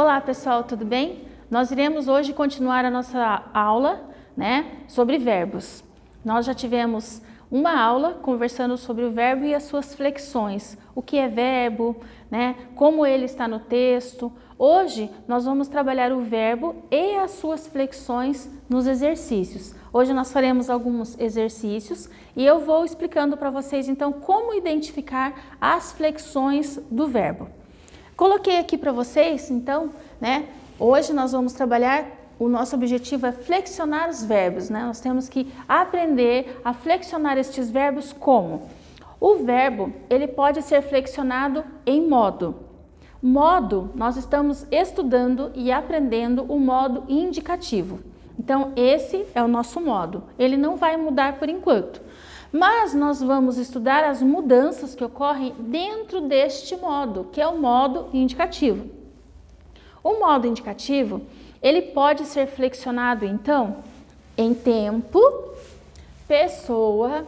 Olá pessoal, tudo bem? Nós iremos hoje continuar a nossa aula, sobre verbos. Nós já tivemos uma aula conversando sobre o verbo e as suas flexões. O que é verbo, como ele está no texto. Hoje nós vamos trabalhar o verbo e as suas flexões nos exercícios. Hoje nós faremos alguns exercícios e eu vou explicando para vocês então como identificar as flexões do verbo. Coloquei aqui para vocês, então, hoje nós vamos trabalhar, o nosso objetivo é flexionar os verbos, Nós temos que aprender a flexionar estes verbos como? O verbo, ele pode ser flexionado em modo. Modo, nós estamos estudando e aprendendo o modo indicativo. Então, esse é o nosso modo. Ele não vai mudar por enquanto. Mas nós vamos estudar as mudanças que ocorrem dentro deste modo, que é o modo indicativo. O modo indicativo, ele pode ser flexionado, então, em tempo, pessoa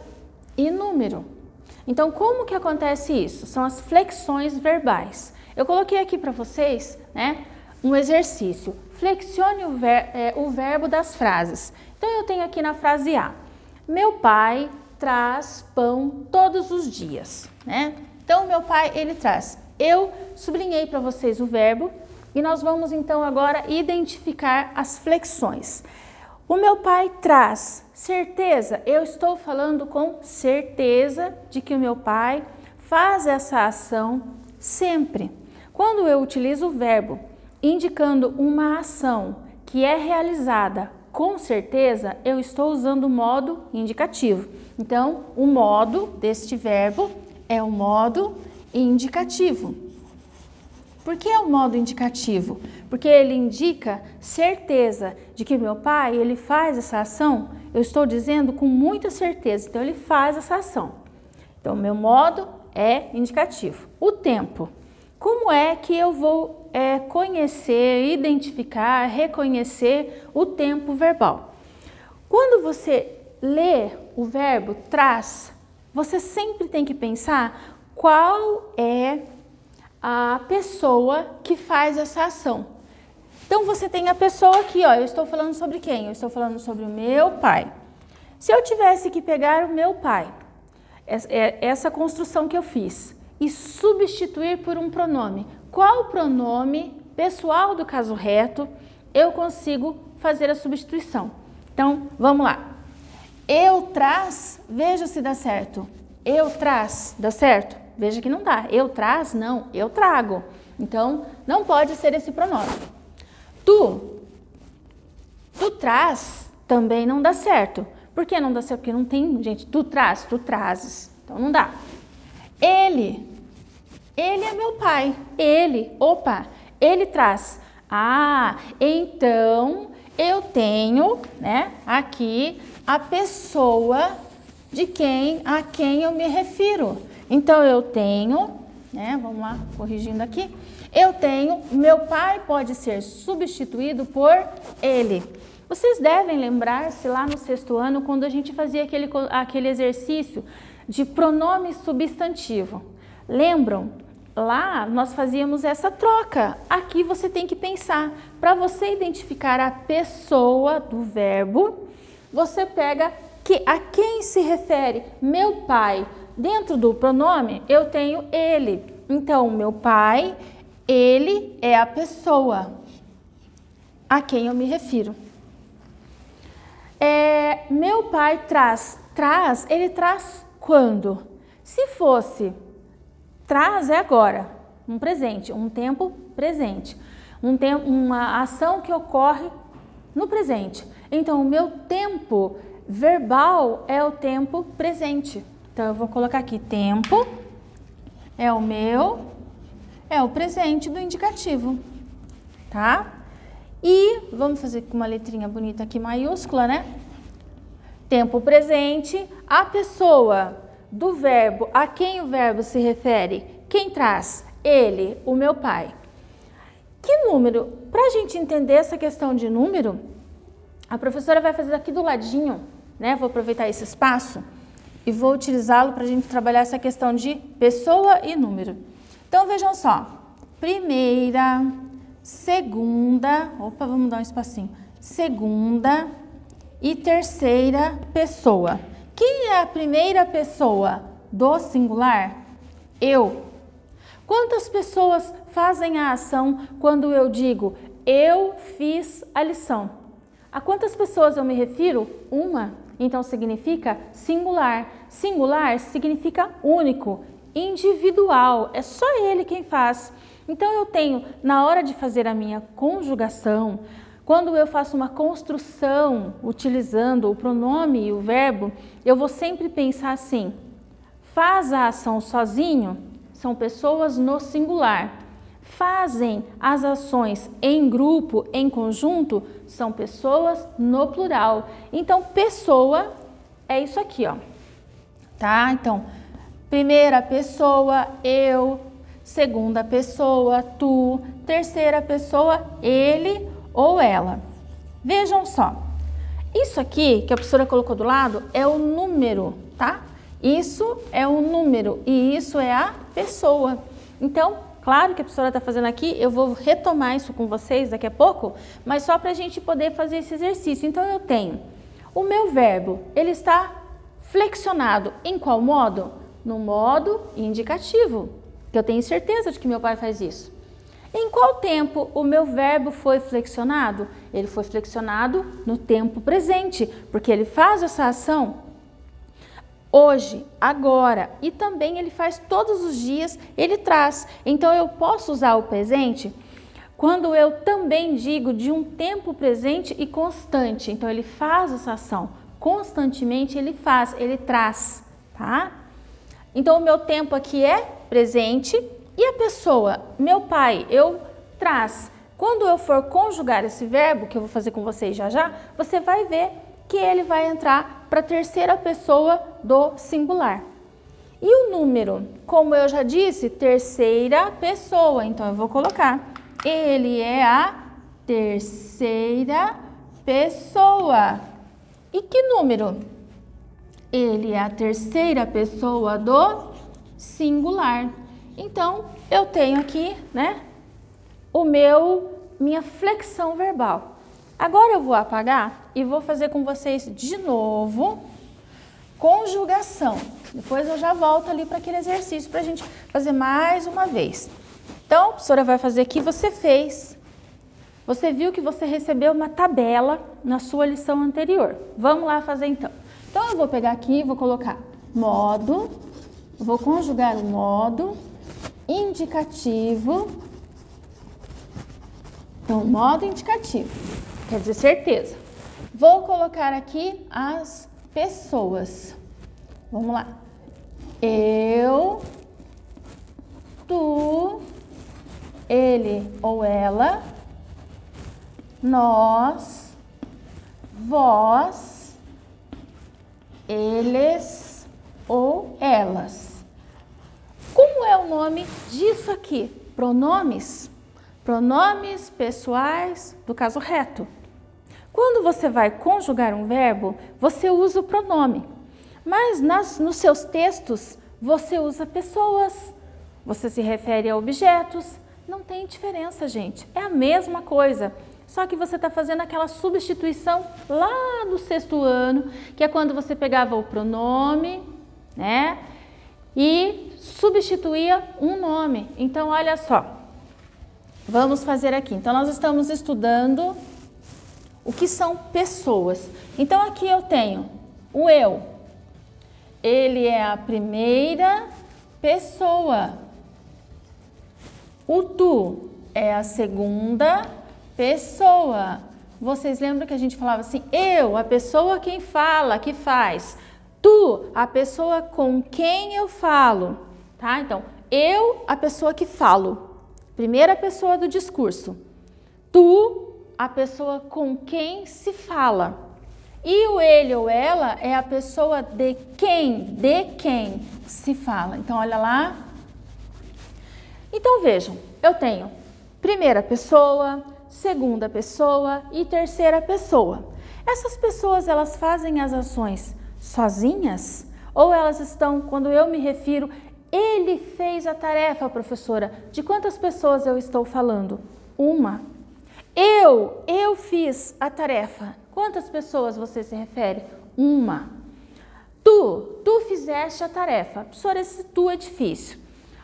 e número. Então, como que acontece isso? São as flexões verbais. Eu coloquei aqui para vocês, um exercício. Flexione o verbo das frases. Então, eu tenho aqui na frase A, meu pai traz pão todos os dias, Então, meu pai, ele traz. Eu sublinhei para vocês o verbo e nós vamos, então, agora identificar as flexões. O meu pai traz certeza. Eu estou falando com certeza de que o meu pai faz essa ação sempre. Quando eu utilizo o verbo indicando uma ação que é realizada com certeza, eu estou usando o modo indicativo. Então, o modo deste verbo é o modo indicativo. Por que é o modo indicativo? Porque ele indica certeza de que meu pai, ele faz essa ação. Eu estou dizendo com muita certeza, então ele faz essa ação. Então, meu modo é indicativo. O tempo. Como é que eu vou conhecer, identificar, reconhecer o tempo verbal? Quando você lê o verbo traz, você sempre tem que pensar qual é a pessoa que faz essa ação. Então, você tem a pessoa aqui, eu estou falando sobre quem? Eu estou falando sobre o meu pai. Se eu tivesse que pegar o meu pai, essa construção que eu fiz, e substituir por um pronome, qual pronome pessoal do caso reto eu consigo fazer a substituição? Então, vamos lá. Eu traz, veja se dá certo. Eu traz, dá certo? Veja que não dá. Eu traz, não. Eu trago. Então, não pode ser esse pronome. Tu traz, também não dá certo. Por que não dá certo? Porque não tem, gente, tu traz, tu trazes. Então, não dá. Ele é meu pai. Ele traz. Ah, então eu tenho, aqui a pessoa a quem eu me refiro. Então eu tenho, vamos lá, corrigindo aqui. Eu tenho, meu pai pode ser substituído por ele. Vocês devem lembrar-se lá no sexto ano, quando a gente fazia aquele exercício de pronome substantivo. Lembram? Lá nós fazíamos essa troca. Aqui você tem que pensar. Para você identificar a pessoa do verbo, você pega a quem se refere meu pai. Dentro do pronome, eu tenho ele. Então, meu pai, ele é a pessoa a quem eu me refiro. Meu pai traz. Ele traz quando? Se fosse traz é agora, um presente, um tempo presente, uma ação que ocorre no presente. Então, o meu tempo verbal é o tempo presente. Então, eu vou colocar aqui, tempo é o presente do indicativo, tá? E vamos fazer com uma letrinha bonita aqui, maiúscula, Tempo presente, a pessoa do verbo, a quem o verbo se refere? Quem traz? Ele, o meu pai. Que número? Para a gente entender essa questão de número, a professora vai fazer aqui do ladinho, Vou aproveitar esse espaço e vou utilizá-lo para a gente trabalhar essa questão de pessoa e número. Então, vejam só. Primeira, segunda, opa, vamos dar um espacinho, segunda e terceira pessoa. Quem é a primeira pessoa do singular? Eu. Quantas pessoas fazem a ação quando eu digo eu fiz a lição? A quantas pessoas eu me refiro? Uma. Então significa singular. Singular significa único, individual, é só ele quem faz. Então eu tenho, na hora de fazer a minha conjugação, quando eu faço uma construção utilizando o pronome e o verbo, eu vou sempre pensar assim: faz a ação sozinho, são pessoas no singular. Fazem as ações em grupo, em conjunto, são pessoas no plural. Então, pessoa é isso aqui, ó. Tá? Então, primeira pessoa, eu. Segunda pessoa, tu. Terceira pessoa, ele ou ela. Vejam só. Isso aqui que a professora colocou do lado é o número, tá? Isso é o número e isso é a pessoa. Então, claro que a professora está fazendo aqui, eu vou retomar isso com vocês daqui a pouco, mas só para a gente poder fazer esse exercício. Então, eu tenho o meu verbo, ele está flexionado em qual modo? No modo indicativo, que eu tenho certeza de que meu pai faz isso. Em qual tempo o meu verbo foi flexionado? Ele foi flexionado no tempo presente, porque ele faz essa ação hoje, agora, e também ele faz todos os dias, ele traz. Então eu posso usar o presente quando eu também digo de um tempo presente e constante. Então ele faz essa ação, constantemente ele faz, ele traz, tá? Então o meu tempo aqui é presente e a pessoa, meu pai, eu traz. Quando eu for conjugar esse verbo, que eu vou fazer com vocês já já, você vai ver que ele vai entrar para a terceira pessoa do singular. E o número, como eu já disse, terceira pessoa, então eu vou colocar, ele é a terceira pessoa. E que número? Ele é a terceira pessoa do singular. Então, eu tenho aqui, né, minha flexão verbal. Agora eu vou apagar e vou fazer com vocês de novo conjugação. Depois eu já volto ali para aquele exercício para a gente fazer mais uma vez. Então, a professora vai fazer aqui, você fez. Você viu que você recebeu uma tabela na sua lição anterior. Vamos lá fazer então. Então, eu vou pegar aqui, vou colocar modo, vou conjugar o modo indicativo. Então, modo indicativo, quer dizer certeza. Vou colocar aqui as pessoas. Vamos lá. Eu, tu, ele ou ela, nós, vós, eles ou elas. Como é o nome disso aqui? Pronomes. Pronomes pessoais do caso reto. Quando você vai conjugar um verbo, você usa o pronome. Mas nos seus textos, você usa pessoas. Você se refere a objetos. Não tem diferença, gente. É a mesma coisa. Só que você está fazendo aquela substituição lá no 6º ano, que é quando você pegava o pronome, né? E substituía um nome. Então, olha só. Vamos fazer aqui. Então, nós estamos estudando o que são pessoas. Então, aqui eu tenho o eu. Ele é a primeira pessoa. O tu é a segunda pessoa. Vocês lembram que a gente falava assim, eu, a pessoa quem fala, que faz. Tu, a pessoa com quem eu falo. Tá? Então, eu, a pessoa que falo. Primeira pessoa do discurso. Tu, a pessoa com quem se fala. E o ele ou ela é a pessoa de quem se fala. Então, olha lá. Então, vejam, eu tenho primeira pessoa, segunda pessoa e terceira pessoa. Essas pessoas, elas fazem as ações sozinhas? Ou elas estão, quando eu me refiro, ele fez a tarefa, professora, de quantas pessoas eu estou falando? Uma. Eu fiz a tarefa. Quantas pessoas você se refere? Uma. Tu fizeste a tarefa. Professora, esse tu é difícil.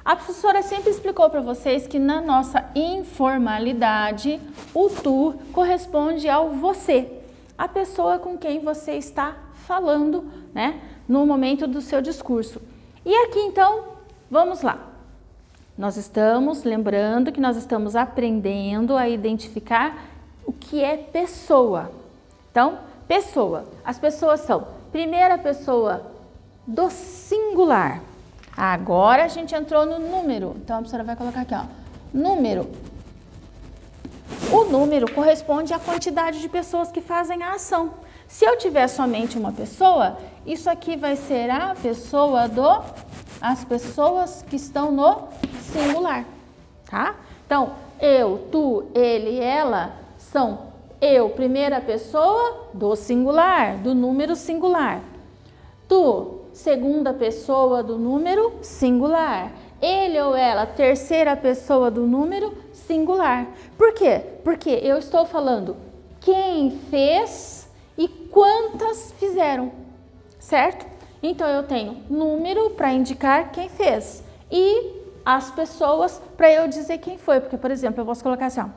A professora sempre explicou para vocês que na nossa informalidade, o tu corresponde ao você, a pessoa com quem você está falando, né, no momento do seu discurso. E aqui então, vamos lá. Nós estamos lembrando que nós estamos aprendendo a identificar o que é pessoa. Então, pessoa. As pessoas são primeira pessoa do singular. Agora a gente entrou no número. Então a professora vai colocar aqui, ó, número. O número corresponde à quantidade de pessoas que fazem a ação. Se eu tiver somente uma pessoa, isso aqui vai ser a pessoa as pessoas que estão no singular, tá? Então, eu, tu, ele, ela são eu, primeira pessoa do singular, do número singular. Tu, segunda pessoa do número singular. Ele ou ela, terceira pessoa do número singular. Por quê? Porque eu estou falando quem fez e quantas fizeram, certo? Então, eu tenho número para indicar quem fez e as pessoas para eu dizer quem foi. Porque, por exemplo, eu posso colocar assim, ó,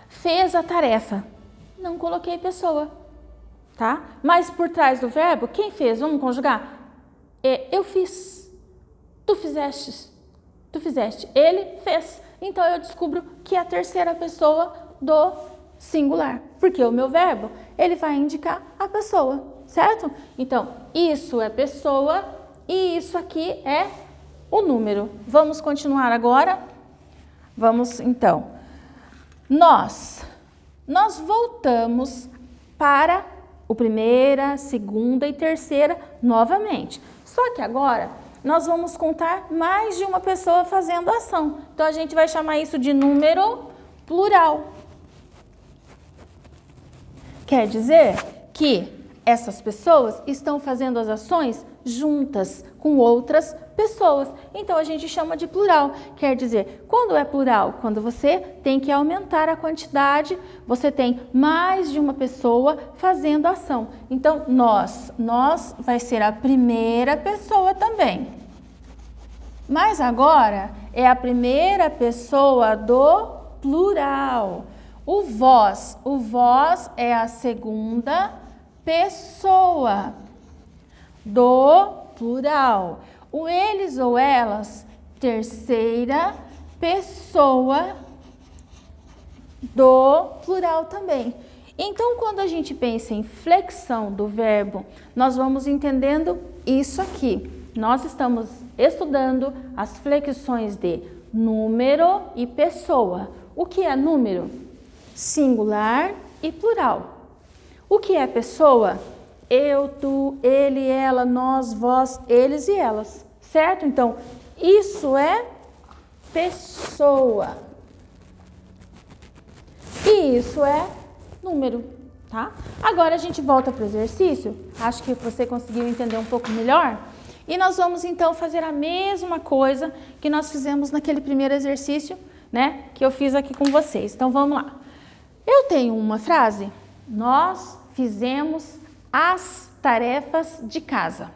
fez a tarefa. Não coloquei pessoa, tá? Mas por trás do verbo, quem fez? Vamos conjugar? Eu fiz. Tu fizeste. Tu fizeste. Ele fez. Então, eu descubro que é a terceira pessoa do singular. Porque o meu verbo, ele vai indicar a pessoa, certo? Então, isso é pessoa e isso aqui é o número. Vamos continuar agora? Vamos, então. Nós voltamos para o primeira, segunda e terceira novamente. Só que agora nós vamos contar mais de uma pessoa fazendo a ação. Então, a gente vai chamar isso de número plural. Quer dizer que essas pessoas estão fazendo as ações juntas com outras pessoas. Então, a gente chama de plural. Quer dizer, quando é plural? Quando você tem que aumentar a quantidade, você tem mais de uma pessoa fazendo a ação. Então, nós vai ser a primeira pessoa também. Mas agora é a primeira pessoa do plural. O vós é a segunda pessoa do plural. O eles ou elas, terceira pessoa do plural também. Então, quando a gente pensa em flexão do verbo, nós vamos entendendo isso aqui. Nós estamos estudando as flexões de número e pessoa. O que é número? Singular e plural. O que é pessoa? Eu, tu, ele, ela, nós, vós, eles e elas, certo? Então, isso é pessoa. E isso é número, tá? Agora a gente volta para o exercício. Acho que você conseguiu entender um pouco melhor. E nós vamos então fazer a mesma coisa que nós fizemos naquele primeiro exercício, né? Que eu fiz aqui com vocês. Então, vamos lá. Eu tenho uma frase. Nós fizemos as tarefas de casa.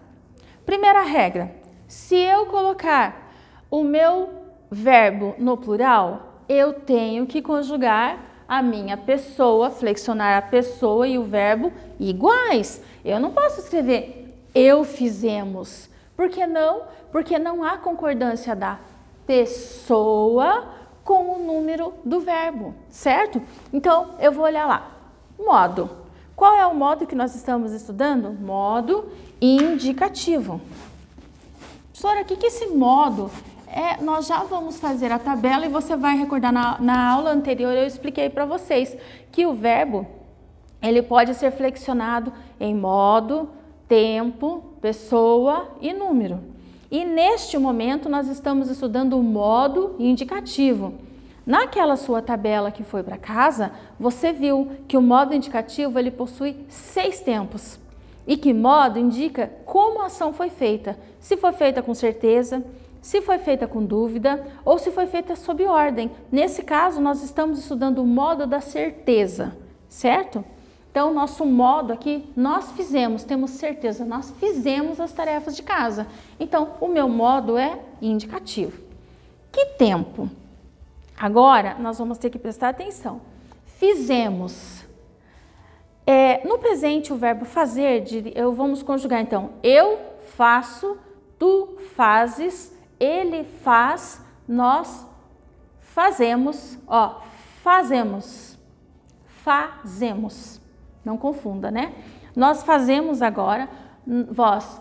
Primeira regra, se eu colocar o meu verbo no plural, eu tenho que conjugar a minha pessoa, flexionar a pessoa e o verbo iguais. Eu não posso escrever eu fizemos. Por que não? Porque não há concordância da pessoa com o número do verbo, certo? Então, eu vou olhar lá. Modo. Qual é o modo que nós estamos estudando? Modo indicativo. Professora, o que é esse modo? Nós já vamos fazer a tabela e você vai recordar na aula anterior eu expliquei para vocês que o verbo ele pode ser flexionado em modo, tempo, pessoa e número. E neste momento nós estamos estudando o modo indicativo. Naquela sua tabela que foi para casa, você viu que o modo indicativo ele possui 6 tempos. E que modo indica como a ação foi feita. Se foi feita com certeza, se foi feita com dúvida ou se foi feita sob ordem. Nesse caso, nós estamos estudando o modo da certeza, certo? Então, nosso modo aqui, nós fizemos, temos certeza, nós fizemos as tarefas de casa. Então, o meu modo é indicativo. Que tempo? Agora, nós vamos ter que prestar atenção. Fizemos. No presente, o verbo fazer, vamos conjugar então. Eu faço, tu fazes, ele faz, nós fazemos. Ó, fazemos. Fazemos. Não confunda, né? Nós fazemos agora, nós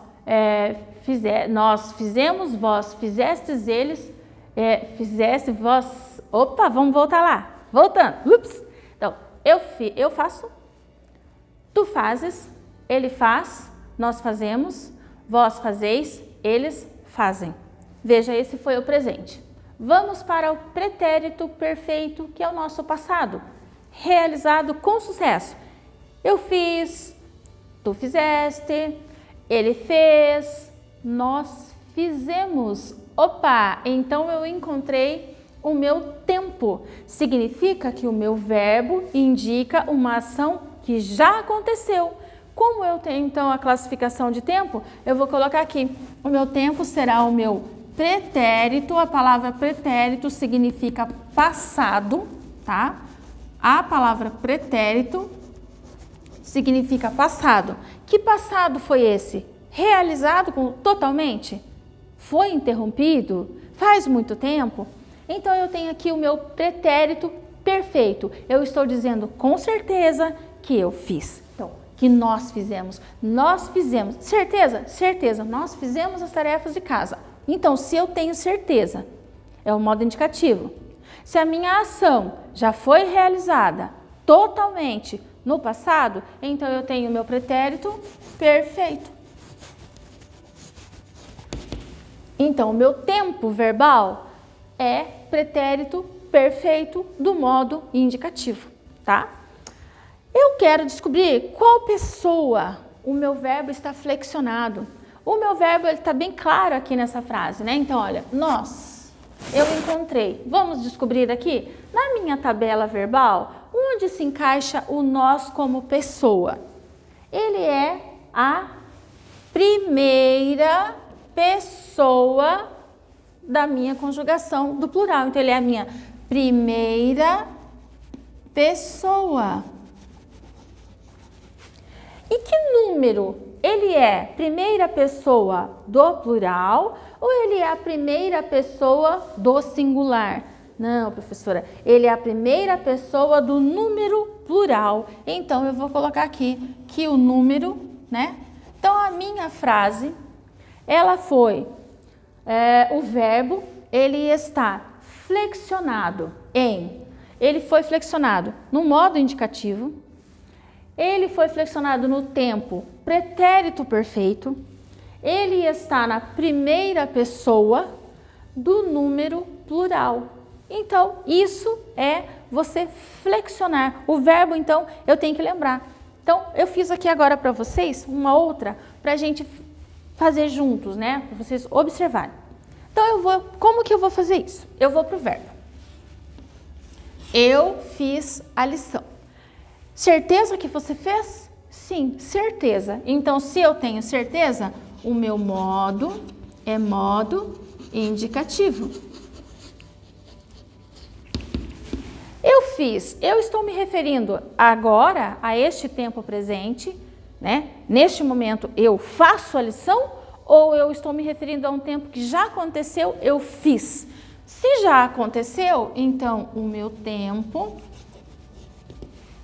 fizemos, vós fizestes, eles fizesse, vós... Opa, vamos voltar lá. Voltando. Ups. Então, eu faço, tu fazes, ele faz, nós fazemos, vós fazeis, eles fazem. Veja, esse foi o presente. Vamos para o pretérito perfeito, que é o nosso passado, realizado com sucesso. Eu fiz, tu fizeste, ele fez, nós fizemos. Opa, então eu encontrei o meu tempo. Significa que o meu verbo indica uma ação que já aconteceu. Como eu tenho então a classificação de tempo, eu vou colocar aqui. O meu tempo será o meu pretérito. A palavra pretérito significa passado, tá? A palavra pretérito significa passado. Que passado foi esse? Realizado totalmente? Foi interrompido? Faz muito tempo? Então, eu tenho aqui o meu pretérito perfeito. Eu estou dizendo com certeza que eu fiz. Então, que nós fizemos. Nós fizemos. Certeza? Certeza. Nós fizemos as tarefas de casa. Então, se eu tenho certeza, é o modo indicativo. Se a minha ação já foi realizada totalmente no passado, então eu tenho o meu pretérito perfeito. Então, o meu tempo verbal é pretérito perfeito do modo indicativo, tá? Eu quero descobrir qual pessoa o meu verbo está flexionado. O meu verbo está bem claro aqui nessa frase, né? Então, olha, nós, eu encontrei. Vamos descobrir aqui, na minha tabela verbal, onde se encaixa o nós como pessoa. Ele é a primeira pessoa da minha conjugação do plural. Então, ele é a minha primeira pessoa. E que número? Ele é primeira pessoa do plural ou ele é a primeira pessoa do singular? Não, professora, ele é a primeira pessoa do número plural. Então, eu vou colocar aqui que o número, né? Então, a minha frase, ela foi, o verbo, ele está flexionado ele foi flexionado no modo indicativo, ele foi flexionado no tempo pretérito perfeito, ele está na primeira pessoa do número plural. Então, isso é você flexionar. O verbo, então, eu tenho que lembrar. Então, eu fiz aqui agora para vocês uma outra para a gente fazer juntos, né? Para vocês observarem. Então, como que eu vou fazer isso? Eu vou para o verbo. Eu fiz a lição. Certeza que você fez? Sim, certeza. Então, se eu tenho certeza, o meu modo é modo indicativo. Eu fiz, eu estou me referindo agora a este tempo presente, né? Neste momento eu faço a lição ou eu estou me referindo a um tempo que já aconteceu, eu fiz. Se já aconteceu, então o meu tempo,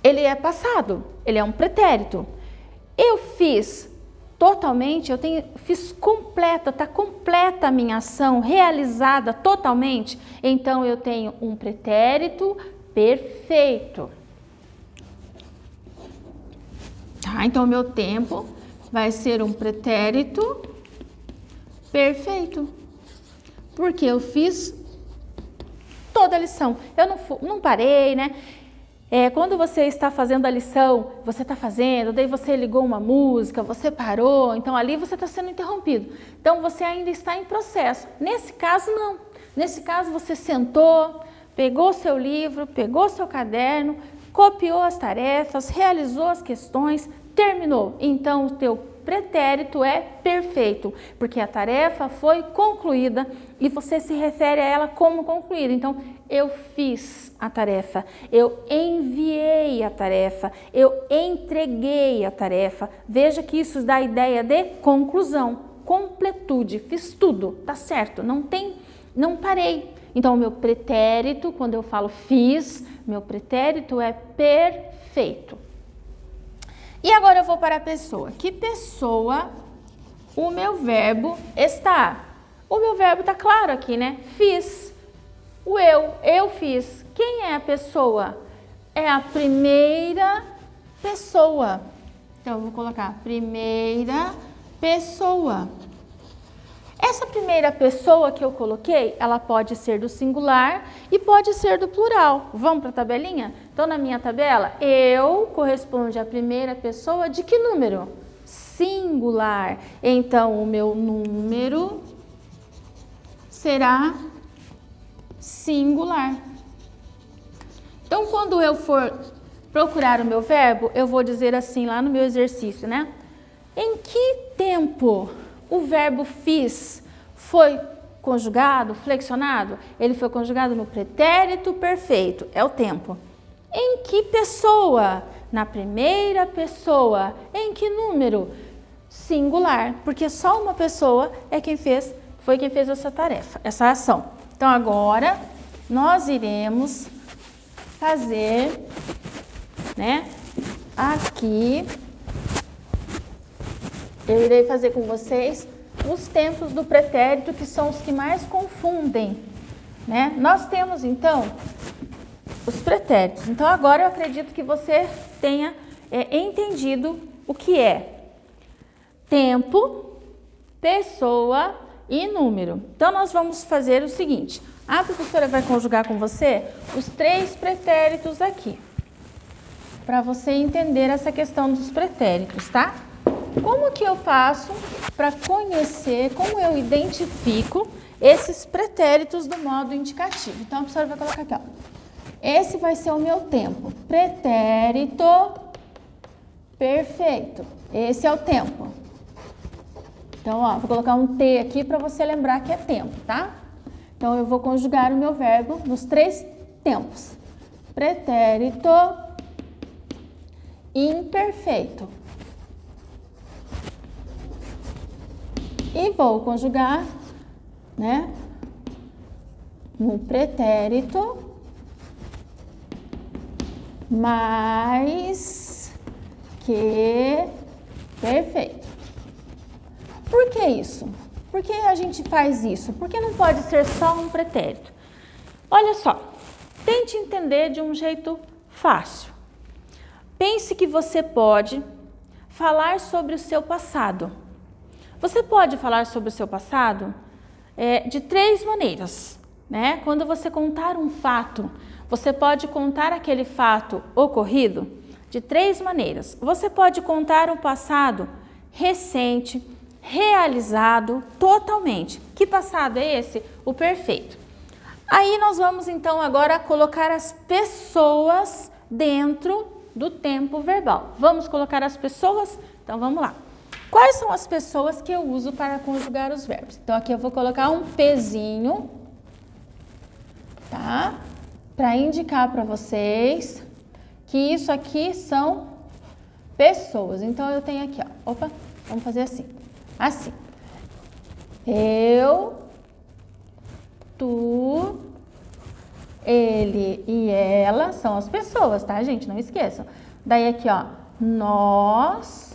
ele é passado, ele é um pretérito. Eu fiz totalmente, fiz completa, está completa a minha ação, realizada totalmente, então eu tenho um pretérito perfeito. Tá, então, o meu tempo vai ser um pretérito perfeito. Porque eu fiz toda a lição. Eu não parei, né? Quando você está fazendo a lição, você está fazendo, daí você ligou uma música, você parou, então ali você está sendo interrompido. Então você ainda está em processo. Nesse caso, não. Nesse caso, você sentou, pegou seu livro, pegou seu caderno, copiou as tarefas, realizou as questões, terminou. Então o teu pretérito é perfeito, porque a tarefa foi concluída e você se refere a ela como concluída. Então, eu fiz a tarefa, eu enviei a tarefa, eu entreguei a tarefa. Veja que isso dá a ideia de conclusão, completude, fiz tudo, tá certo, não parei. Então, o meu pretérito, quando eu falo fiz, meu pretérito é perfeito. E agora eu vou para a pessoa. Que pessoa o meu verbo está? O meu verbo está claro aqui, né? Fiz. O eu fiz. Quem é a pessoa? É a primeira pessoa. Então, eu vou colocar primeira pessoa. Essa primeira pessoa que eu coloquei, ela pode ser do singular e pode ser do plural. Vamos para a tabelinha? Então, na minha tabela, eu corresponde à primeira pessoa de que número? Singular. Então, o meu número será singular. Então, quando eu for procurar o meu verbo, eu vou dizer assim lá no meu exercício, né? Em que tempo o verbo fiz foi conjugado, flexionado? Ele foi conjugado no pretérito perfeito, é o tempo. Em que pessoa? Na primeira pessoa. Em que número? Singular, porque só uma pessoa foi quem fez essa tarefa, essa ação. Então agora nós iremos fazer, né, aqui eu irei fazer com vocês os tempos do pretérito, que são os que mais confundem, né? Nós temos, então, os pretéritos. Então, agora eu acredito que você tenha entendido o que é tempo, pessoa e número. Então, nós vamos fazer o seguinte. A professora vai conjugar com você os 3 pretéritos aqui, para você entender essa questão dos pretéritos, tá? Como que eu faço para conhecer, como eu identifico esses pretéritos do modo indicativo? Então, a professora vai colocar aqui, ó. Esse vai ser o meu tempo. Pretérito perfeito. Esse é o tempo. Então, ó, vou colocar um T aqui para você lembrar que é tempo, tá? Então, eu vou conjugar o meu verbo nos 3 tempos. Pretérito imperfeito. E vou conjugar, né, no pretérito mais que perfeito. Por que isso? Por que a gente faz isso? Por que não pode ser só um pretérito? Olha só, tente entender de um jeito fácil. Pense que você pode falar sobre o seu passado. Você pode falar sobre o seu passado de 3 maneiras, né? Quando você contar um fato, você pode contar aquele fato ocorrido de 3 maneiras. Você pode contar um passado recente, realizado totalmente. Que passado é esse? O perfeito. Aí nós vamos então agora colocar as pessoas dentro do tempo verbal. Vamos colocar as pessoas? Então vamos lá. Quais são as pessoas que eu uso para conjugar os verbos? Então, aqui eu vou colocar um Pzinho, tá? Para indicar para vocês que isso aqui são pessoas. Então, eu tenho aqui, ó. Opa, vamos fazer assim. Assim. Eu, tu, ele e ela são as pessoas, tá, gente? Não esqueçam. Daí aqui, ó. Nós,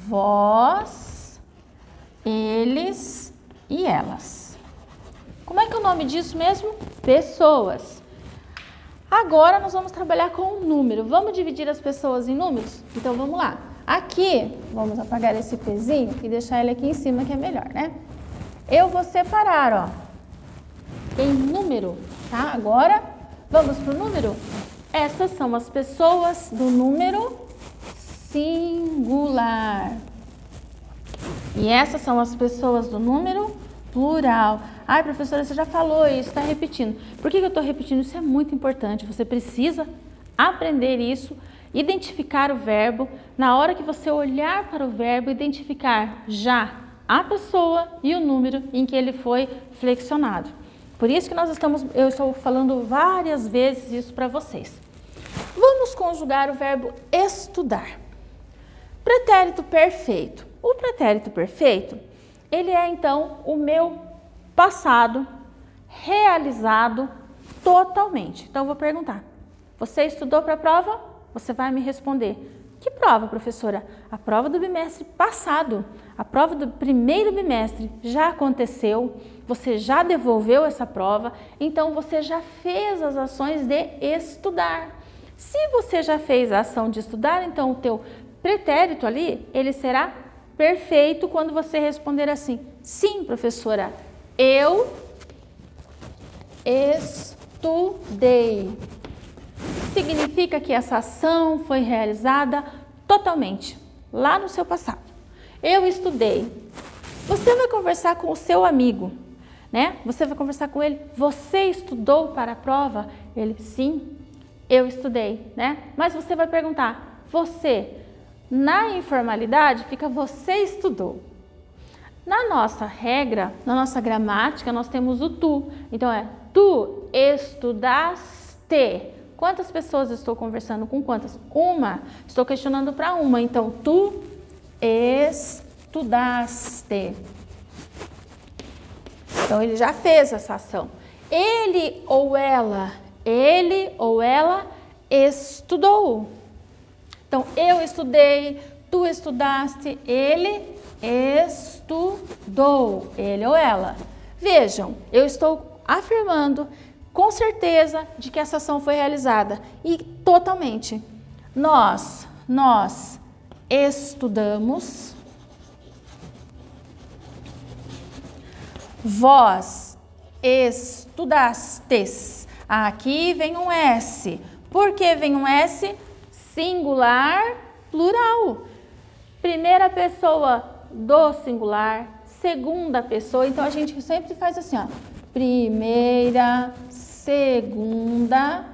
vós, eles e elas. Como é que é o nome disso mesmo? Pessoas. Agora nós vamos trabalhar com o número. Vamos dividir as pessoas em números? Então vamos lá. Aqui, vamos apagar esse Pzinho e deixar ele aqui em cima que é melhor, né? Eu vou separar, ó, em número, tá? Agora, vamos pro número? essas são as pessoas do número singular. E essas são as pessoas do número plural. Ai, professora, você já falou isso, está repetindo. Por que eu estou repetindo? Isso é muito importante. Você precisa aprender isso, identificar o verbo. Na hora que você olhar para o verbo, identificar já a pessoa e o número em que ele foi flexionado. Por isso que eu estou falando várias vezes isso para vocês. Vamos conjugar o verbo estudar. Pretérito perfeito. O pretérito perfeito, ele é então o meu passado realizado totalmente. Então eu vou perguntar, você estudou para a prova? Você vai me responder, que prova, professora? A prova do bimestre passado, a prova do primeiro bimestre já aconteceu, você já devolveu essa prova, então você já fez as ações de estudar. Se você já fez a ação de estudar, então o teu pretérito ali, ele será perfeito quando você responder assim, sim, professora, eu estudei. Significa que essa ação foi realizada totalmente, lá no seu passado. Eu estudei. Você vai conversar com o seu amigo, né? Você vai conversar com ele, você estudou para a prova? Ele, sim, eu estudei, né? Mas você vai perguntar, você, na informalidade, fica você estudou. Na nossa regra, na nossa gramática, nós temos o tu. Então é, tu estudaste. Quantas pessoas estou conversando com quantas? Uma. Estou questionando para uma. Então, tu estudaste. Então, ele já fez essa ação. Ele ou ela estudou. Então, eu estudei, tu estudaste, ele estudou. Ele ou ela. Vejam, eu estou afirmando com certeza de que essa ação foi realizada e totalmente. Nós estudamos. Vós estudastes. Aqui vem um S. Por que vem um S? Singular, plural. Primeira pessoa do singular, segunda pessoa. Então a gente sempre faz assim, ó. Primeira, segunda,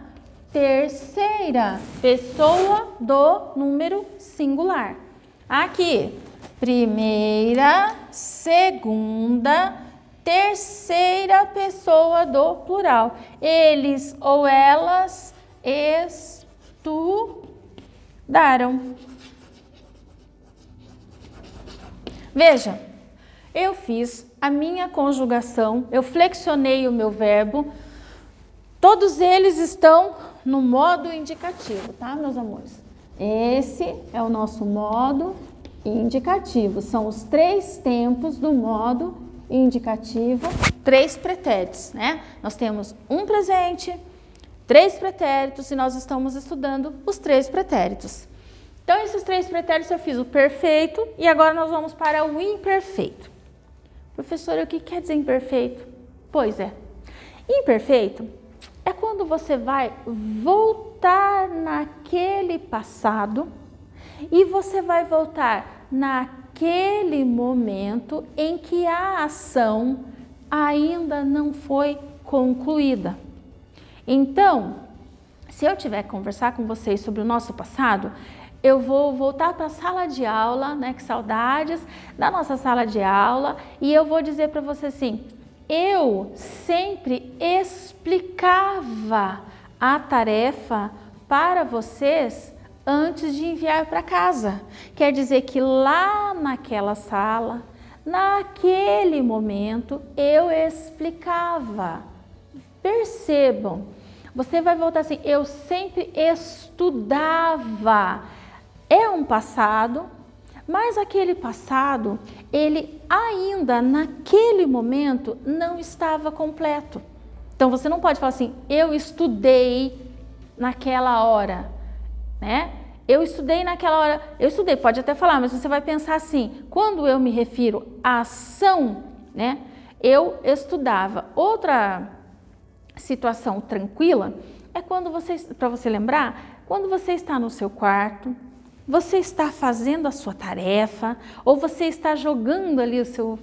terceira pessoa do número singular. Aqui, primeira, segunda, terceira pessoa do plural. Eles ou elas estudaram. Veja, eu fiz a minha conjugação, eu flexionei o meu verbo, todos eles estão no modo indicativo, tá, meus amores? Esse é o nosso modo indicativo, são os 3 tempos do modo indicativo, 3 pretéritos, né? Nós temos um presente, 3 pretéritos e nós estamos estudando os 3 pretéritos. Então, esses 3 pretéritos eu fiz o perfeito e agora nós vamos para o imperfeito. Professora, o que quer dizer imperfeito? Pois é, imperfeito é quando você vai voltar naquele passado e você vai voltar naquele momento em que a ação ainda não foi concluída. Então, se eu tiver que conversar com vocês sobre o nosso passado, eu vou voltar para a sala de aula, né? Que saudades da nossa sala de aula, e eu vou dizer para você assim, eu sempre explicava a tarefa para vocês antes de enviar para casa. Quer dizer que lá naquela sala, naquele momento, eu explicava. Percebam, você vai voltar assim, eu sempre estudava. É um passado, mas aquele passado, ele ainda naquele momento não estava completo. Então você não pode falar assim, eu estudei naquela hora, né? Eu estudei naquela hora, eu estudei, pode até falar, mas você vai pensar assim, quando eu me refiro à ação, né? Eu estudava. Outra situação tranquila é quando para você lembrar, quando você está no seu quarto, você está fazendo a sua tarefa, ou você está jogando ali o seu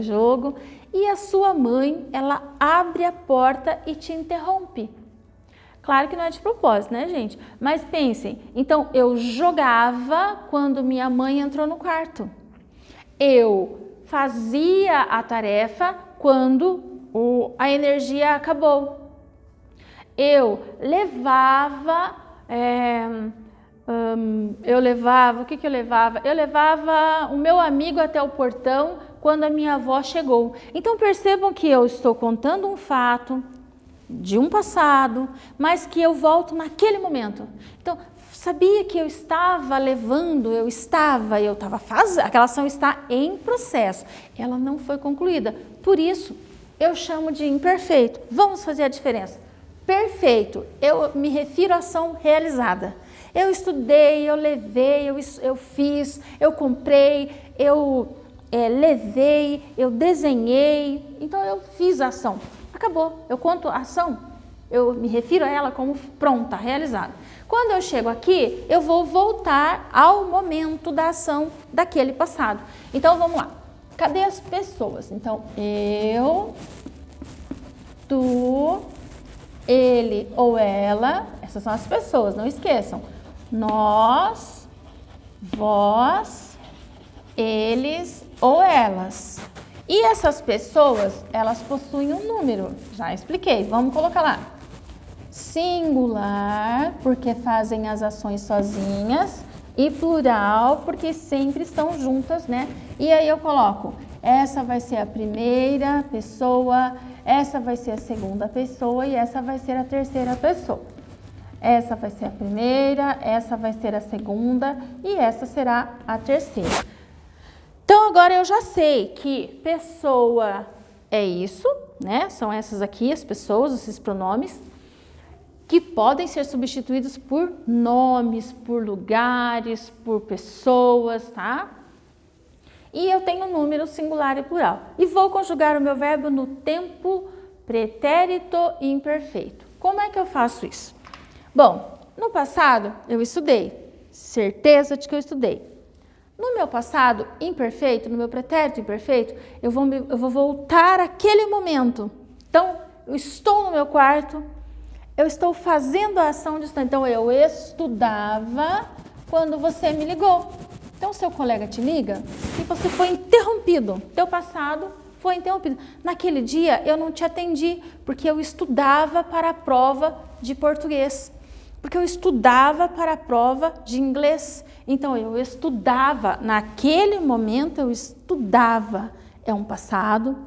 jogo, e a sua mãe, ela abre a porta e te interrompe. Claro que não é de propósito, né, gente? Mas pensem, então eu jogava quando minha mãe entrou no quarto. Eu fazia a tarefa quando a energia acabou. Eu levava, o que eu levava? Eu levava o meu amigo até o portão quando a minha avó chegou. Então percebam que eu estou contando um fato de um passado, mas que eu volto naquele momento. Então, sabia que eu estava levando, aquela ação está em processo, ela não foi concluída. Por isso, eu chamo de imperfeito. Vamos fazer a diferença. Perfeito, eu me refiro à ação realizada. Eu estudei, eu levei, eu fiz, eu comprei, eu levei, eu desenhei, então eu fiz a ação. Acabou, eu conto a ação, eu me refiro a ela como pronta, realizada. Quando eu chego aqui, eu vou voltar ao momento da ação daquele passado. Então vamos lá, cadê as pessoas? Então eu, tu, ele ou ela, essas são as pessoas, não esqueçam. Nós, vós, eles ou elas. E essas pessoas, elas possuem um número, já expliquei, vamos colocar lá. Singular, porque fazem as ações sozinhas, e plural, porque sempre estão juntas, né? E aí eu coloco, essa vai ser a primeira pessoa, essa vai ser a segunda pessoa e essa vai ser a terceira pessoa. Essa vai ser a primeira, essa vai ser a segunda e essa será a terceira. Então, agora eu já sei que pessoa é isso, né? São essas aqui, as pessoas, esses pronomes, que podem ser substituídos por nomes, por lugares, por pessoas, tá? E eu tenho número singular e plural. E vou conjugar o meu verbo no tempo pretérito e imperfeito. Como é que eu faço isso? Bom, no passado eu estudei, certeza de que eu estudei. No meu passado imperfeito, no meu pretérito imperfeito, eu vou voltar àquele momento. Então, eu estou no meu quarto, eu estou fazendo a ação de estudar. Então, eu estudava quando você me ligou. Então, seu colega te liga e você foi interrompido. Teu passado foi interrompido. Naquele dia, eu não te atendi, porque eu estudava para a prova de português. Porque eu estudava para a prova de inglês. Então, eu estudava, naquele momento eu estudava. É um passado,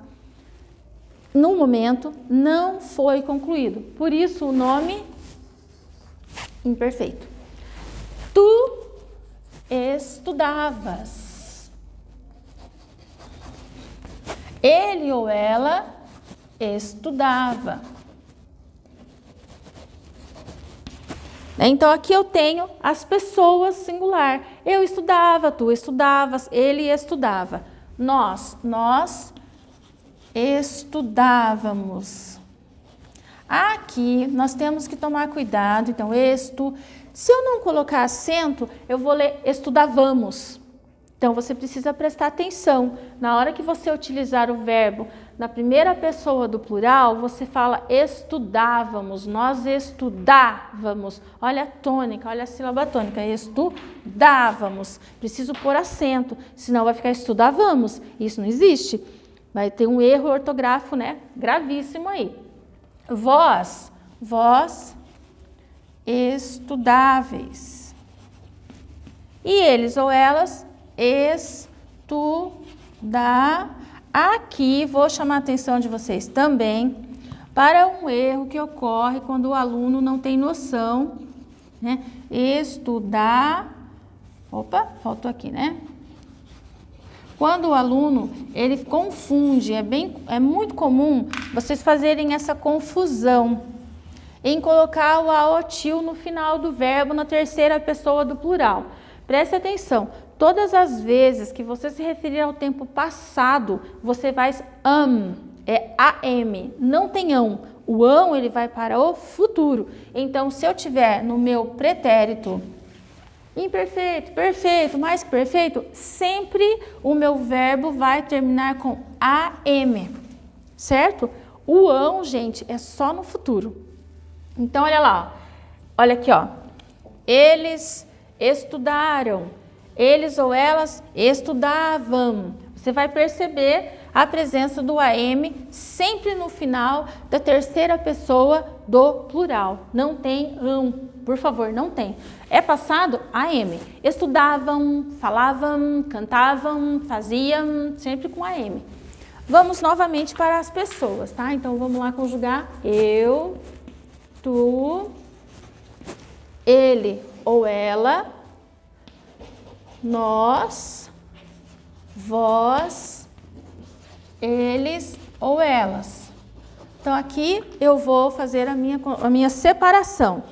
no momento, não foi concluído. Por isso, o nome imperfeito. Tu estudavas. Ele ou ela estudava. Então, aqui eu tenho as pessoas singular. Eu estudava, tu estudavas, ele estudava. Nós estudávamos. Aqui nós temos que tomar cuidado. Então, se eu não colocar acento, eu vou ler estudávamos. Então, você precisa prestar atenção. Na hora que você utilizar o verbo na primeira pessoa do plural, você fala estudávamos, nós estudávamos. Olha a tônica, olha a sílaba tônica, estudávamos. Preciso pôr acento, senão vai ficar estudávamos. Isso não existe. Vai ter um erro ortográfico, né? Gravíssimo aí. Vós estudáveis. E eles ou elas estudar. Aqui vou chamar a atenção de vocês também para um erro que ocorre quando o aluno não tem noção, né? Estudar. Opa, faltou aqui, né? Quando o aluno, ele confunde, é muito comum vocês fazerem essa confusão em colocar o aotil no final do verbo na terceira pessoa do plural. Preste atenção, todas as vezes que você se referir ao tempo passado, você vai é am, não tem ão. O ão, ele vai para o futuro. Então, se eu tiver no meu pretérito imperfeito, perfeito, mais que perfeito, sempre o meu verbo vai terminar com AM, certo? O ão, gente, é só no futuro. Então, olha lá, ó. Olha aqui, ó. Eles estudaram, eles ou elas estudavam. Você vai perceber a presença do AM sempre no final da terceira pessoa do plural. Não tem ão, por favor, não tem. É passado AM. Estudavam, falavam, cantavam, faziam, sempre com AM. Vamos novamente para as pessoas, tá? Então, vamos lá conjugar eu, tu, ele ou ela, nós, vós, eles ou elas. Então, aqui eu vou fazer a minha separação.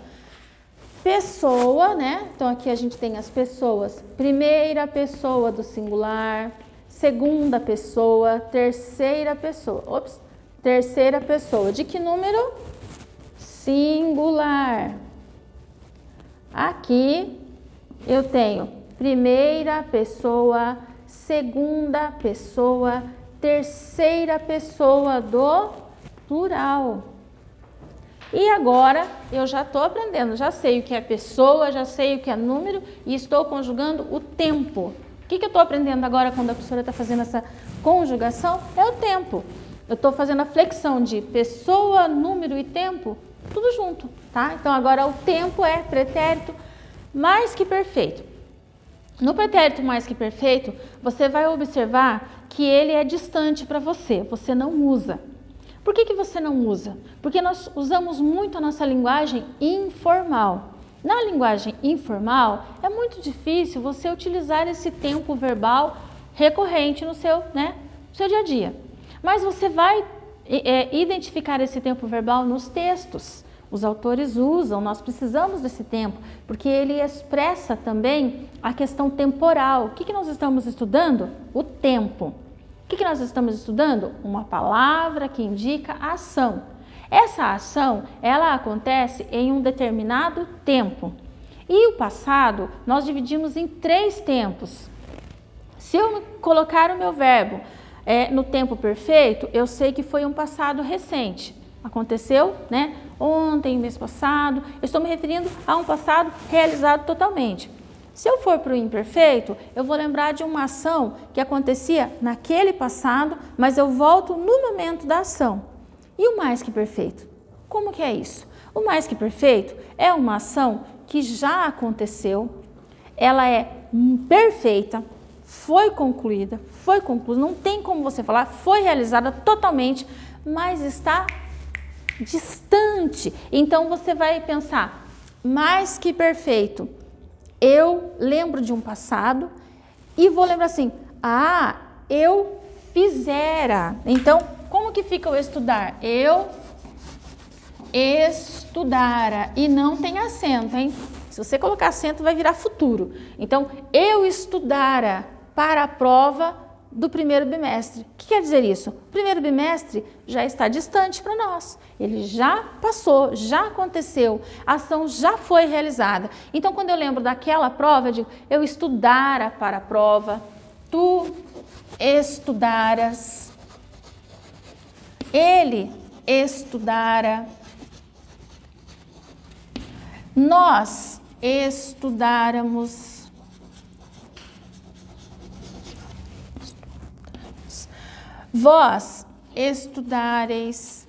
Pessoa, né? Então, aqui a gente tem as pessoas. Primeira pessoa do singular, segunda pessoa, terceira pessoa. Ops, terceira pessoa. De que número? Singular. Aqui eu tenho primeira pessoa, segunda pessoa, terceira pessoa do plural. E agora eu já estou aprendendo, já sei o que é pessoa, já sei o que é número e estou conjugando o tempo. O que eu estou aprendendo agora quando a professora está fazendo essa conjugação? É o tempo. Eu estou fazendo a flexão de pessoa, número e tempo, tudo junto, tá? Então agora o tempo é pretérito mais que perfeito. No pretérito mais que perfeito, você vai observar que ele é distante para você, você não usa. Por que você não usa? Porque nós usamos muito a nossa linguagem informal. Na linguagem informal, é muito difícil você utilizar esse tempo verbal recorrente no seu dia a dia. Mas você vai identificar esse tempo verbal nos textos. Os autores usam, nós precisamos desse tempo, porque ele expressa também a questão temporal. O que nós estamos estudando? O tempo. O que nós estamos estudando? Uma palavra que indica a ação. Essa ação, ela acontece em um determinado tempo. E o passado, nós dividimos em 3 tempos. Se eu colocar o meu verbo no tempo perfeito, eu sei que foi um passado recente. Aconteceu, né? Ontem, mês passado. Eu estou me referindo a um passado realizado totalmente. Se eu for para o imperfeito, eu vou lembrar de uma ação que acontecia naquele passado, mas eu volto no momento da ação. E o mais que perfeito? Como que é isso? O mais que perfeito é uma ação que já aconteceu, ela é perfeita, foi concluída, não tem como você falar, foi realizada totalmente, mas está distante. Então você vai pensar, mais que perfeito, eu lembro de um passado e vou lembrar assim, eu fizera. Então, como que fica o estudar? Eu estudara. E não tem acento, hein? Se você colocar acento, vai virar futuro. Então, eu estudara para a prova do primeiro bimestre. O que quer dizer isso? O primeiro bimestre já está distante para nós. Ele já passou, já aconteceu, a ação já foi realizada. Então, quando eu lembro daquela prova, eu digo, eu estudara para a prova, tu estudaras, ele estudara, nós estudáramos, vós estudareis,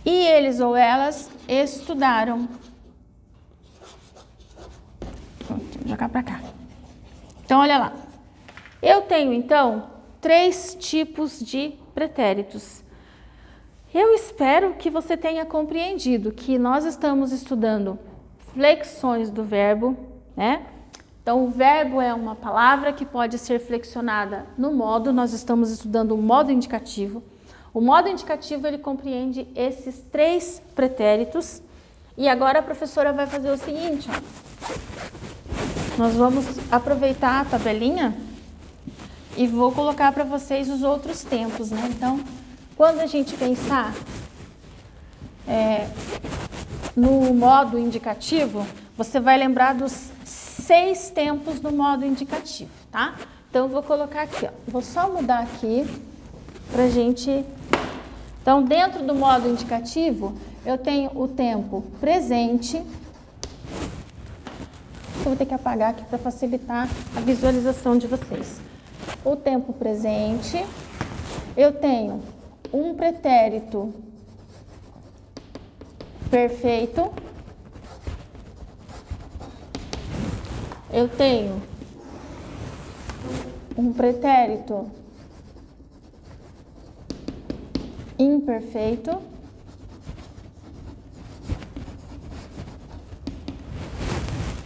e eles ou elas estudaram. Pronto, vou jogar para cá. Então, olha lá. Eu tenho, então, 3 tipos de pretéritos. Eu espero que você tenha compreendido que nós estamos estudando flexões do verbo, né? Então, o verbo é uma palavra que pode ser flexionada no modo, nós estamos estudando o modo indicativo. O modo indicativo, ele compreende esses 3 pretéritos. E agora a professora vai fazer o seguinte, ó. Nós vamos aproveitar a tabelinha e vou colocar para vocês os outros tempos, né? Então, quando a gente pensar no modo indicativo, você vai lembrar dos 6 tempos do modo indicativo, tá? Então, eu vou colocar aqui, ó. Vou só mudar aqui pra gente... Então, dentro do modo indicativo, eu tenho o tempo presente. Eu vou ter que apagar aqui para facilitar a visualização de vocês. O tempo presente, eu tenho um pretérito perfeito, eu tenho um pretérito imperfeito,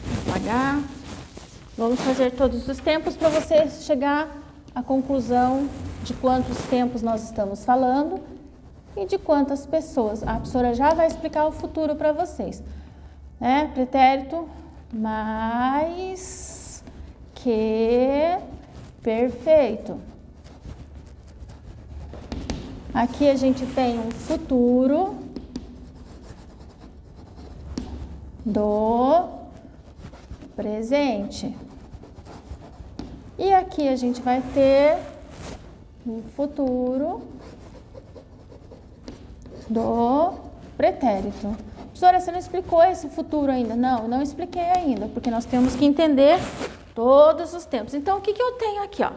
vou apagar. Vamos fazer todos os tempos para você chegar à conclusão de quantos tempos nós estamos falando e de quantas pessoas. A professora já vai explicar o futuro para vocês, né? Pretérito mais que perfeito. Aqui a gente tem um futuro do presente. E aqui a gente vai ter um futuro do pretérito. Professora, você não explicou esse futuro ainda? Não, não expliquei ainda, porque nós temos que entender todos os tempos. Então, o que eu tenho aqui, ó?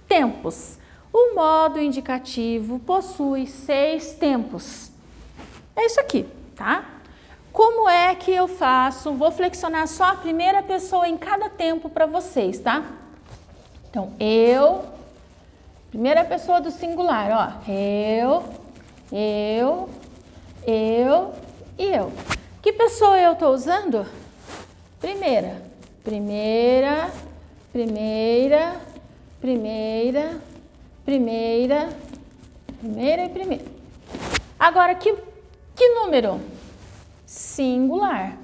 Tempos. O modo indicativo possui 6 tempos. É isso aqui, tá? Como é que eu faço? Vou flexionar só a primeira pessoa em cada tempo para vocês, tá? Então, eu, primeira pessoa do singular, ó. Eu e eu. Que pessoa eu estou usando? Primeira e primeira. Agora, que número? Singular.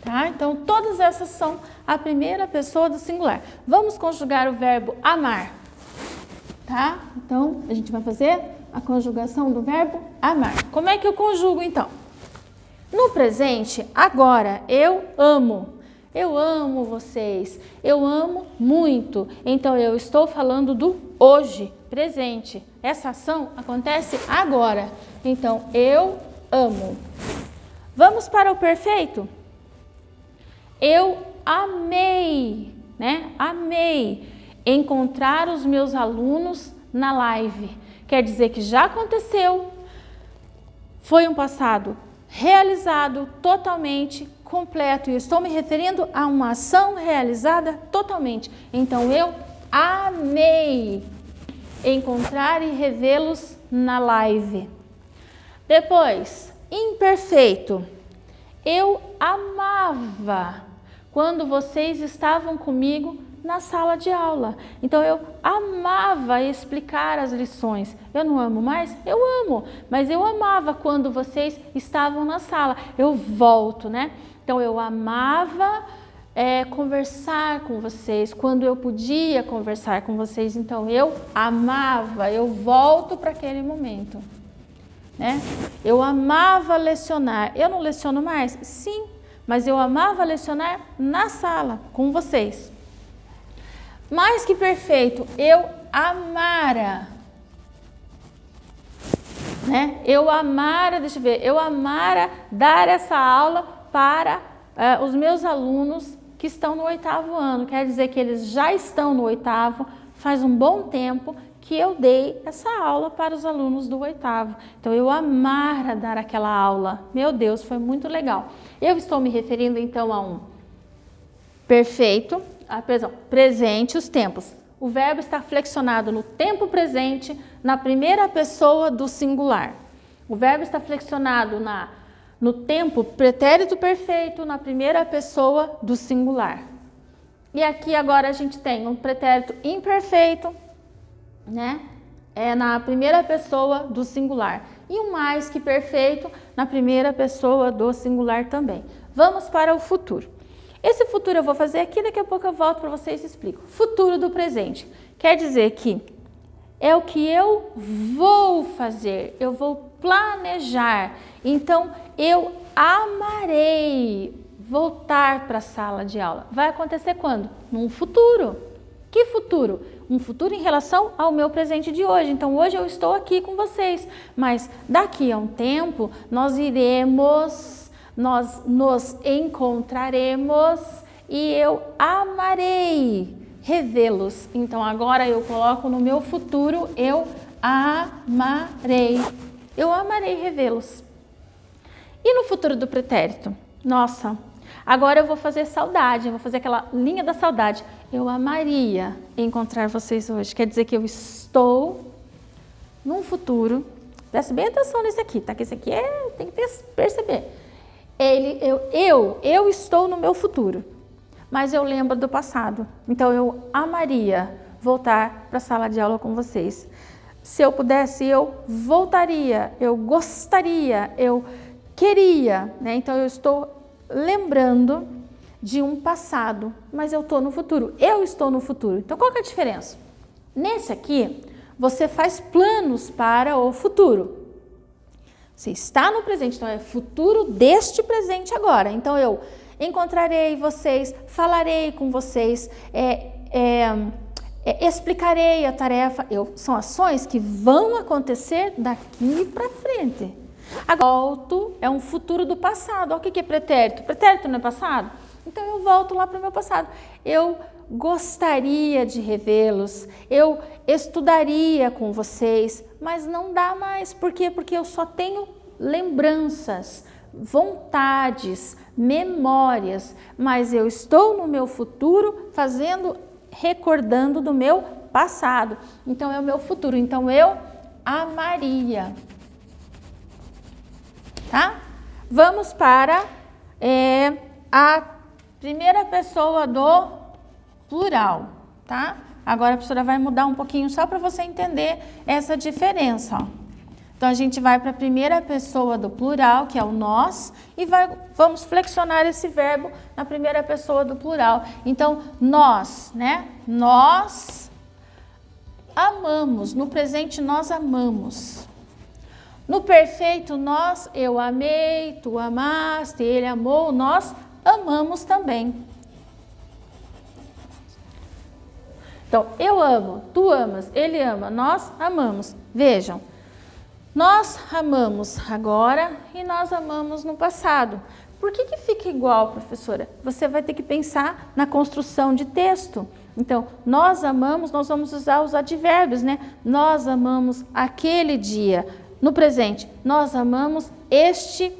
Tá? Então, todas essas são a primeira pessoa do singular. Vamos conjugar o verbo amar. Tá? Então, a gente vai fazer a conjugação do verbo amar. Como é que eu conjugo, então? No presente, agora, eu amo. Eu amo vocês, eu amo muito. Então, eu estou falando do hoje, presente. Essa ação acontece agora. Então, eu amo. Vamos para o perfeito? Eu amei, né? Amei encontrar os meus alunos na live. Quer dizer que já aconteceu, foi um passado realizado totalmente, completo. E estou me referindo a uma ação realizada totalmente. Então, eu amei encontrar e revê-los na live. Depois, imperfeito. Eu amava quando vocês estavam comigo na sala de aula. Então, eu amava explicar as lições. Eu não amo mais? Eu amo. Mas eu amava quando vocês estavam na sala. Eu volto, né? Então, eu amava conversar com vocês, quando eu podia conversar com vocês. Então, eu amava, eu volto para aquele momento, né? Eu amava lecionar. Eu não leciono mais? Sim, mas eu amava lecionar na sala com vocês. Mais que perfeito, eu amara, né? Eu amara, deixa eu ver, eu amara dar essa aula para os meus alunos que estão no 8º ano. Quer dizer que eles já estão no 8º, faz um bom tempo que eu dei essa aula para os alunos do 8º. Então, eu amara dar aquela aula. Meu Deus, foi muito legal. Eu estou me referindo, então, a um perfeito, presente, os tempos. O verbo está flexionado no tempo presente, na primeira pessoa do singular. O verbo está flexionado no tempo pretérito perfeito, na primeira pessoa do singular. E aqui agora a gente tem um pretérito imperfeito, né? Na primeira pessoa do singular. E um mais que perfeito na primeira pessoa do singular também. Vamos para o futuro. Esse futuro eu vou fazer aqui, daqui a pouco eu volto para vocês e explico. Futuro do presente. Quer dizer que é o que eu vou fazer, eu vou planejar. Então, eu amarei voltar para a sala de aula. Vai acontecer quando? Num futuro. Que futuro? Um futuro em relação ao meu presente de hoje. Então, hoje eu estou aqui com vocês, mas daqui a um tempo nós nos encontraremos e eu amarei revê-los. Então, agora eu coloco no meu futuro, eu amarei. Eu amarei revê-los. E no futuro do pretérito? Nossa, agora eu vou fazer saudade, eu vou fazer aquela linha da saudade. Eu amaria encontrar vocês hoje. Quer dizer que eu estou num futuro. Preste bem atenção nesse aqui, tá? Que esse aqui tem que perceber. Eu estou no meu futuro, mas eu lembro do passado. Então eu amaria voltar para a sala de aula com vocês. Se eu pudesse, eu voltaria, eu gostaria, eu queria, né? Então eu estou lembrando de um passado, mas eu estou no futuro. Eu estou no futuro. Então qual que é a diferença? Nesse aqui, você faz planos para o futuro. Você está no presente, então é futuro deste presente agora. Então eu encontrarei vocês, falarei com vocês, explicarei a tarefa. São ações que vão acontecer daqui para frente. Agora, volto é um futuro do passado. Olha o que é pretérito. Pretérito não é passado? Então eu volto lá para o meu passado. Eu gostaria de revê-los, eu estudaria com vocês, mas não dá mais. Por quê? Porque eu só tenho lembranças, vontades, memórias, mas eu estou no meu futuro recordando do meu passado. Então é o meu futuro. Então eu amaria. Tá? Vamos para a primeira pessoa do plural, tá? Agora a professora vai mudar um pouquinho só para você entender essa diferença, ó. Então a gente vai para a primeira pessoa do plural, que é o nós, e vamos flexionar esse verbo na primeira pessoa do plural. Então nós, né? Nós amamos, no presente nós amamos. No perfeito nós, eu amei, tu amaste, ele amou, nós amamos também. Então, eu amo, tu amas, ele ama, nós amamos. Vejam, nós amamos agora e nós amamos no passado. Por que fica igual, professora? Você vai ter que pensar na construção de texto. Então, nós amamos, nós vamos usar os advérbios, né? Nós amamos aquele dia. No presente, nós amamos este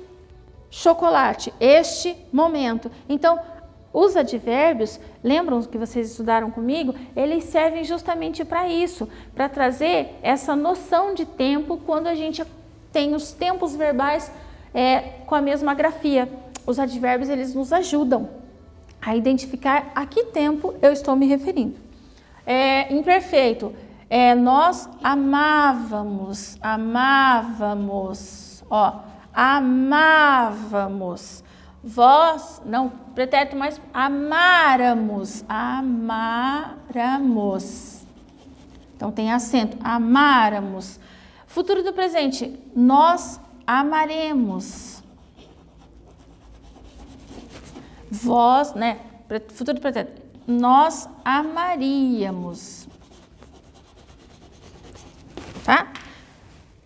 chocolate, este momento. Então, os advérbios, lembram que vocês estudaram comigo? Eles servem justamente para isso, para trazer essa noção de tempo quando a gente tem os tempos verbais com a mesma grafia. Os advérbios, eles nos ajudam a identificar a que tempo eu estou me referindo. Imperfeito, nós amávamos, ó, amávamos. Vós, não, pretérito, mas amáramos. Então tem acento, amáramos. Futuro do presente, nós amaremos. Vós, né, futuro do pretérito, nós amaríamos. Tá?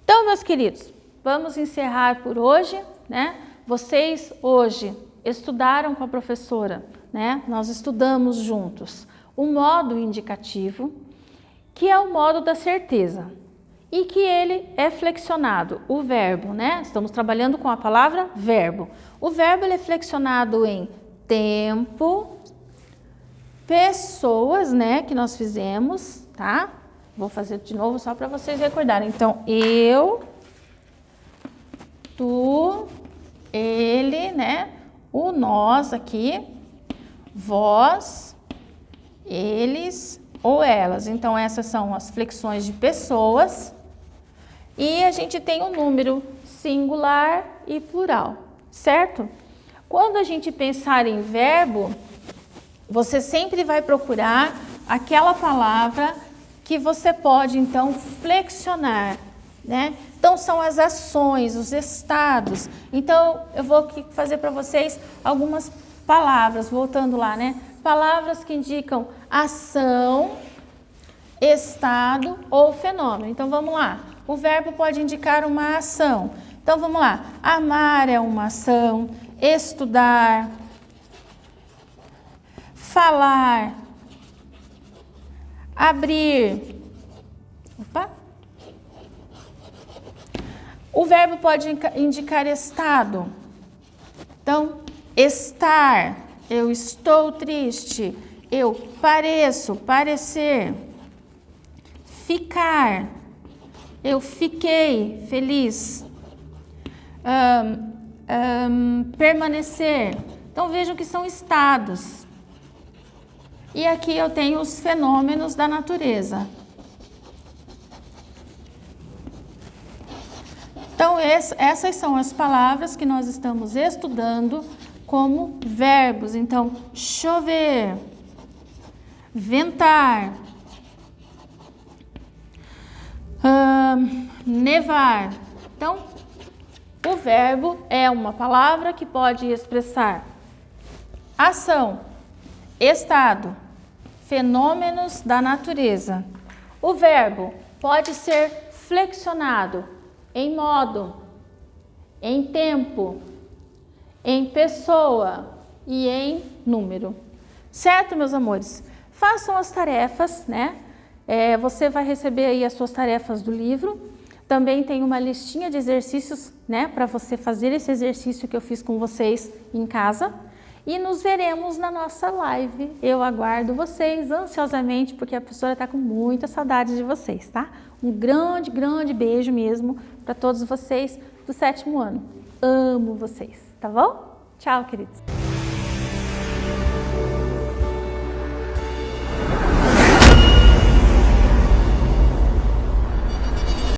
Então, meus queridos, vamos encerrar por hoje, né? Vocês hoje estudaram com a professora, né? Nós estudamos juntos o modo indicativo, que é o modo da certeza, e que ele é flexionado, o verbo, né? Estamos trabalhando com a palavra verbo. O verbo ele é flexionado em tempo, pessoas, né? Que nós fizemos, tá? Vou fazer de novo só para vocês recordarem. Então, eu, tu, ele, né? O nós aqui, vós, eles ou elas. Então, essas são as flexões de pessoas. E a gente tem o número singular e plural, certo? Quando a gente pensar em verbo, Você sempre vai procurar aquela palavra que você pode, então, flexionar, né? Então, são as ações, os estados. Então, eu vou aqui fazer para vocês algumas palavras, voltando lá, né? Palavras que indicam ação, estado ou fenômeno. Então, vamos lá. O verbo pode indicar uma ação. Então, vamos lá. Amar é uma ação, estudar, falar, abrir. Opa. O verbo pode indicar estado. Então, estar, eu estou triste, eu pareço, parecer. Ficar, eu fiquei feliz. Permanecer. Então, vejam que são estados. E aqui eu tenho os fenômenos da natureza. Então, essas são as palavras que nós estamos estudando como verbos. Então, chover, ventar, nevar. Então, o verbo é uma palavra que pode expressar ação, estado, fenômenos da natureza. O verbo pode ser flexionado em modo, em tempo, em pessoa e em número. Certo, meus amores? Façam as tarefas, né? Você vai receber aí as suas tarefas do livro. Também tem uma listinha de exercícios, né? Para você fazer esse exercício que eu fiz com vocês em casa. E nos veremos na nossa live. Eu aguardo vocês ansiosamente, porque a professora está com muita saudade de vocês, tá? Um grande, grande beijo mesmo para todos vocês do 7º ano. Amo vocês, tá bom? Tchau, queridos.